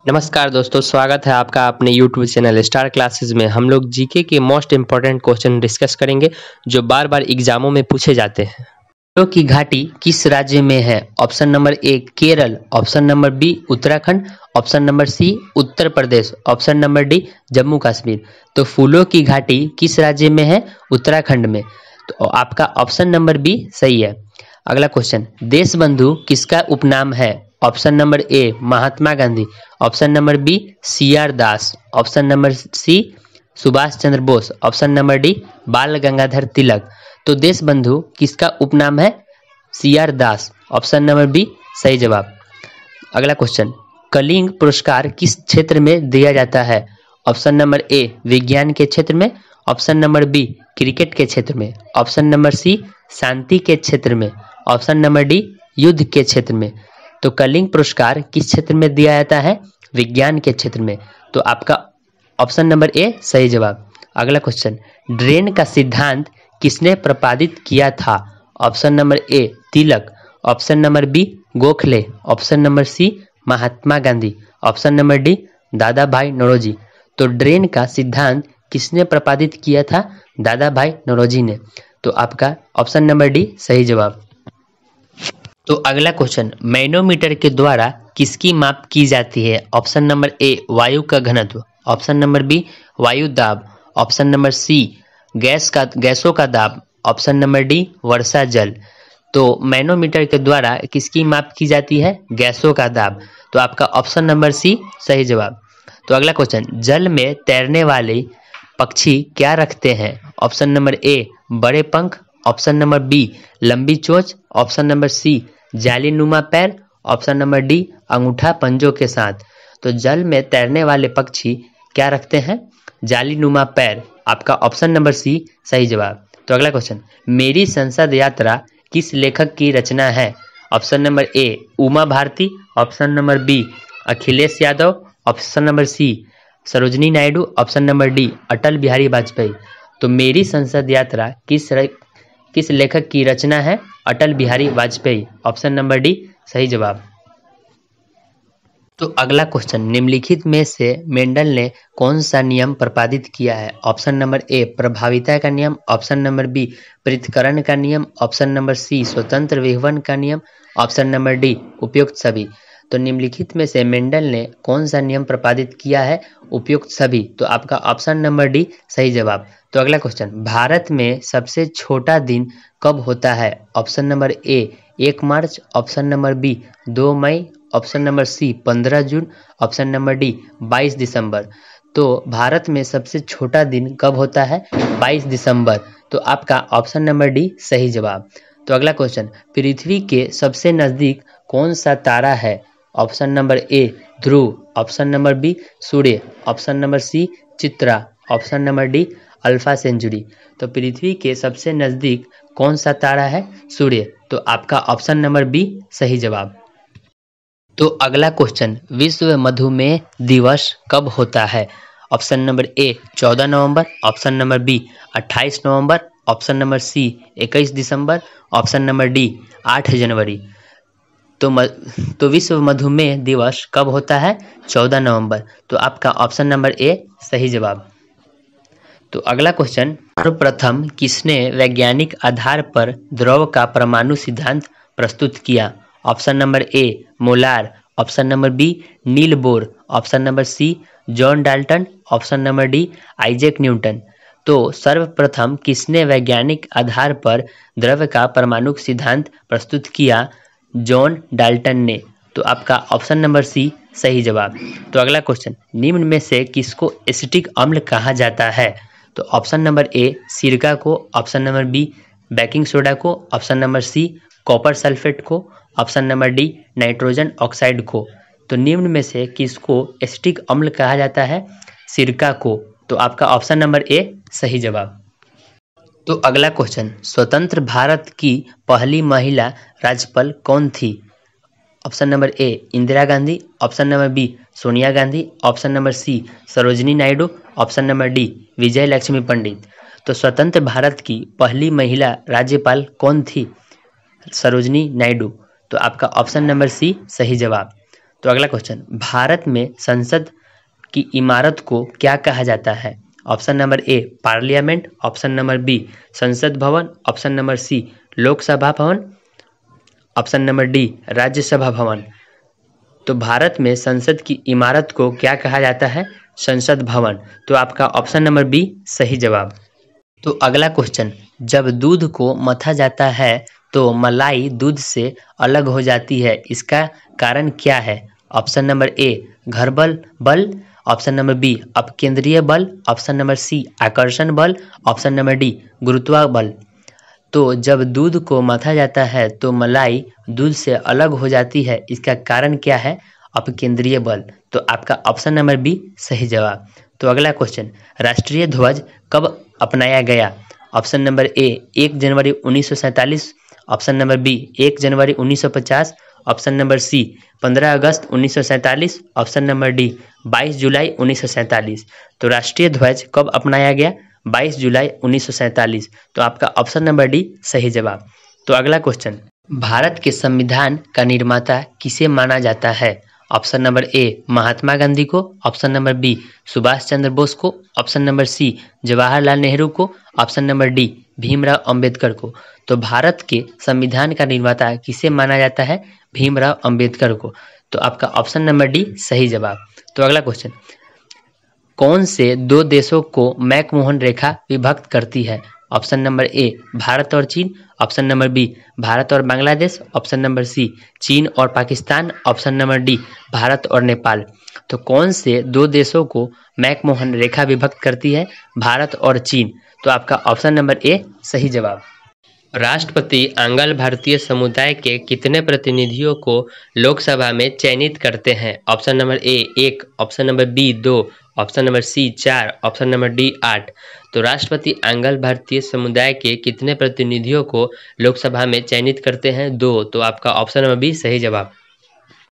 नमस्कार दोस्तों, स्वागत है आपका अपने YouTube चैनल स्टार क्लासेस में। हम लोग जीके के मोस्ट इम्पॉर्टेंट क्वेश्चन डिस्कस करेंगे जो बार बार एग्जामों में पूछे जाते हैं। फूलों की घाटी किस राज्य में है? Option number A Kerala, option number B Uttarakhand, option number C Uttar Pradesh, option number D Jammu Kashmir. तो फूलों की घाटी किस राज्य में है? उत्तराखंड में। तो आपका ऑप्शन नंबर बी सही है। अगला क्वेश्चन, देश बंधु किसका उपनाम है? Option number A Mahatma Gandhi, option number B C R Das, option number C Subhash Chandra Bose, option number D Bal Gangadhar Tilak. तो देश बंधु किसका उपनाम है? C R Das, option number B सही जवाब। अगला क्वेश्चन, कलिंग पुरस्कार किस क्षेत्र में दिया जाता है? ऑप्शन नंबर ए विज्ञान के क्षेत्र में, ऑप्शन नंबर बी क्रिकेट के क्षेत्र में, ऑप्शन नंबर सी शांति के क्षेत्र में, ऑप्शन नंबर डी युद्ध के क्षेत्र में। तो कलिंग पुरस्कार किस क्षेत्र में दिया जाता है? विज्ञान के क्षेत्र में। तो आपका ऑप्शन नंबर ए सही जवाब। अगला क्वेश्चन, ड्रेन का सिद्धांत किसने प्रतिपादित किया था? Option number A Tilak, option number B Gokhale, option number C Mahatma Gandhi, option number D Dadabhai Naoroji. तो ड्रेन का सिद्धांत किसने प्रतिपादित किया था? दादा भाई नौरोजी ने। तो आपका ऑप्शन नंबर डी सही जवाब। तो अगला क्वेश्चन, मैनोमीटर के द्वारा किसकी माप की जाती है? ऑप्शन नंबर ए वायु का घनत्व, ऑप्शन नंबर बी वायु दाब, ऑप्शन नंबर सी गैसों का दाब, ऑप्शन नंबर डी वर्षा जल। तो मैनोमीटर के द्वारा किसकी माप की जाती है? गैसों का दाब। तो आपका ऑप्शन नंबर सी सही जवाब। तो अगला क्वेश्चन, जल में तैरने वाले पक्षी क्या रखते हैं? ऑप्शन नंबर ए बड़े पंख, ऑप्शन नंबर बी लंबी चोंच, ऑप्शन नंबर सी जालीनुमा पैर, ऑप्शन नंबर डी अंगूठा पंजों के साथ। तो जल में तैरने वाले पक्षी क्या रखते हैं? जालीनुमा पैर। आपका ऑप्शन नंबर सी सही जवाब। तो अगला क्वेश्चन, मेरी संसद यात्रा किस लेखक की रचना है? Option number A Uma Bharti, option number B Akhilesh Yadav, option number C Sarojini Naidu, option number D Atal Bihari Vajpayee. तो मेरी संसद यात्रा किस लेखक की रचना है? Atal Bihari Vajpayee, option number D सही जवाब। तो अगला क्वेश्चन, निम्नलिखित में से मेंडल ने कौन सा नियम प्रतिपादित किया है? ऑप्शन नंबर ए प्रभाविता का नियम, ऑप्शन नंबर बी पृथक्करण का नियम, ऑप्शन नंबर सी स्वतंत्र विभवन का नियम, ऑप्शन नंबर डी उपयुक्त सभी। तो निम्नलिखित में से मेंडल ने कौन सा नियम प्रतिपादित किया है? उपयुक्त सभी। तो आपका ऑप्शन नंबर डी सही जवाब। तो अगला क्वेश्चन, भारत में सबसे छोटा दिन कब होता है? Option number A 1 March, option number B 2 मई, option number C 15 June, option number D 22 दिसंबर। तो भारत में सबसे छोटा दिन कब होता है? 22 दिसंबर। तो आपका ऑप्शन नंबर डी सही जवाब। तो अगला क्वेश्चन, पृथ्वी के सबसे नजदीक कौन सा तारा है? Option number A Dhruv, option number B सूर्य, option number C Chitra, option number D alpha centauri. तो पृथ्वी के सबसे नजदीक कौन सा तारा है? सूर्य। तो आपका ऑप्शन नंबर बी सही जवाब। तो अगला क्वेश्चन, विश्व मधुमेह दिवस कब होता है? ऑप्शन नंबर ए 14 नवंबर, ऑप्शन नंबर बी 28 नवंबर, ऑप्शन नंबर सी 21 दिसंबर, ऑप्शन नंबर डी 8 जनवरी। तो विश्व मधुमेह दिवस कब होता है? 14 नवंबर। तो आपका ऑप्शन नंबर ए सही जवाब। तो अगला क्वेश्चन, सर्वप्रथम किसने वैज्ञानिक आधार पर द्रव का परमाणु सिद्धांत प्रस्तुत किया? ऑप्शन नंबर ए मोलार, option number B Niels Bohr, option number C John Dalton, option number D Isaac Newton. तो सर्वप्रथम किसने वैज्ञानिक आधार पर द्रव का परमाणु सिद्धांत प्रस्तुत किया? जॉन डाल्टन ने। तो आपका ऑप्शन नंबर सी सही जवाब। तो अगला क्वेश्चन, निम्न में से किसको एसिटिक अम्ल कहा जाता है? तो ऑप्शन नंबर ए सिरका को, option number B baking soda को, option number C copper sulphate को, option number D nitrogen oxide को। तो निम्न में से किसको एसिटिक अम्ल कहा जाता है? सिरका को। तो आपका ऑप्शन नंबर ए सही जवाब। तो अगला क्वेश्चन, स्वतंत्र भारत की पहली महिला राज्यपाल कौन थी? Option number A Indira Gandhi, option number B Sonia Gandhi, option number C Sarojini Naidu, option number D Vijay Lakshmi Pandit. तो स्वतंत्र भारत की पहली महिला राज्यपाल कौन थी? सरोजनी नायडू। तो आपका ऑप्शन नंबर सी सही जवाब। तो अगला क्वेश्चन, भारत में संसद की इमारत को क्या कहा जाता है? Option number A parliament, option number B Sansad Bhavan, option number सी लोकसभा भवन, ऑप्शन नंबर डी राज्यसभा भवन। तो भारत में संसद की इमारत को क्या कहा जाता है? संसद भवन। तो आपका ऑप्शन नंबर बी सही जवाब। तो अगला क्वेश्चन, जब दूध को मथा जाता है तो मलाई दूध से अलग हो जाती है, इसका कारण क्या है? ऑप्शन नंबर ए घर्षण बल, ऑप्शन नंबर बी अपकेंद्रीय बल, ऑप्शन नंबर सी आकर्षण बल, ऑप्शन नंबर डी गुरुत्वाकर्षण बल। तो जब दूध को मथा जाता है तो मलाई दूध से अलग हो जाती है, इसका कारण क्या है? अपकेंद्रीय बल। तो आपका ऑप्शन नंबर बी सही जवाब। तो अगला क्वेश्चन, राष्ट्रीय ध्वज कब अपनाया गया? ऑप्शन नंबर ए 1 जनवरी 1947, ऑप्शन नंबर बी 1 जनवरी 1950, ऑप्शन नंबर सी 15 अगस्त 1947, ऑप्शन नंबर डी 22 जुलाई 1947। तो राष्ट्रीय ध्वज कब अपनाया गया? 22 जुलाई 1947। तो आपका ऑप्शन नंबर डी सही जवाब। तो अगला क्वेश्चन, भारत के संविधान का निर्माता किसे माना जाता है? Option number A Mahatma Gandhi को, option number B Subhash Chandra Bose को, option number C Jawaharlal Nehru को, option number D Bhimrao Ambedkar को। तो भारत के संविधान का निर्माता किसे माना जाता है? भीमराव अंबेडकर को। तो आपका ऑप्शन नंबर डी सही जवाब। तो अगला क्वेश्चन, कौन से दो देशों को मैकमोहन रेखा विभक्त करती है? ऑप्शन नंबर ए भारत और चीन, ऑप्शन नंबर बी भारत और बांग्लादेश, ऑप्शन नंबर सी चीन और Pakistan, option number D Bharat और नेपाल। तो कौन से दो देशों को मैकमोहन रेखा विभक्त करती है? भारत और चीन। तो आपका ऑप्शन नंबर ए सही जवाब। राष्ट्रपति आंग्ल भारतीय समुदाय के कितने प्रतिनिधियों को लोकसभा में चयनित करते हैं? Option number A 1, option number B 2, option number C 4, option number D 8। तो राष्ट्रपति आंग्ल भारतीय समुदाय के कितने प्रतिनिधियों को लोकसभा में चयनित करते हैं? 2। तो आपका ऑप्शन नंबर बी सही जवाब।